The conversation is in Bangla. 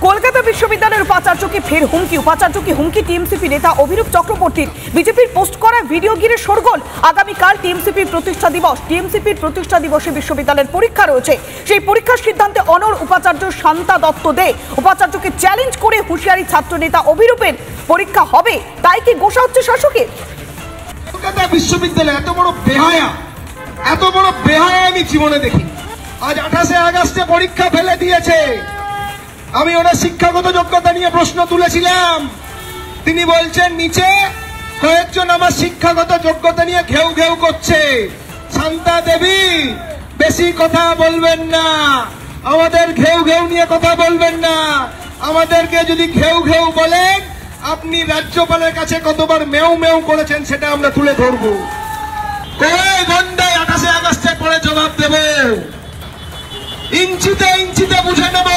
কলকাতা বিশ্ববিদ্যালয়ের উপাচার্যকে ফের হুমকি। উপাচার্যকে হুমকি টিএমসিপি নেতা অভিরূপ চক্রবর্তীর। বিজেপির পোস্ট করা ভিডিও ঘিরে শোরগোল। আগামীকাল টিএমসিপির প্রতিষ্ঠা দিবস। টিএমসিপির প্রতিষ্ঠা দিবসে বিশ্ববিদ্যালয়ের পরীক্ষা রয়েছে। সেই পরীক্ষার সিদ্ধান্তে অনড় উপাচার্য শান্তা দত্ত দে। উপাচার্যকে চ্যালেঞ্জ করে হুঁশিয়ারি ছাত্র নেতা অভিরূপের। পরীক্ষা হবে, তাই কি গোসা হচ্ছে শাসকের? কলকাতা বিশ্ববিদ্যালয় এত বড় বেহায়া আমি জীবনে দেখি। আজ 28 আগস্টে পরীক্ষা ফেলে দিয়েছে। আমি ওনার শিক্ষাগত যোগ্যতা নিয়ে প্রশ্ন তুলেছিলাম। তিনি বলছেন নিচে কয়েকজন আমার শিক্ষাগত যোগ্যতা নিয়ে ঘেউ ঘেউ করছে। শান্তা দেবী, বেশি কথা বলবেন না, আমাদের ঘেউ ঘেউ নিয়ে কথা বলবেন না। আমাদেরকে যদি ঘেউ ঘেউ বলেন, আপনি রাজ্যপালের কাছে কতবার মেউ মেউ করেছেন সেটা আমরা তুলে ধরবো। কয় ঘন্টায় 28 আগস্টের পরে জবাব দেব, ইঞ্চিতে ইঞ্চিতে বুঝে নেব।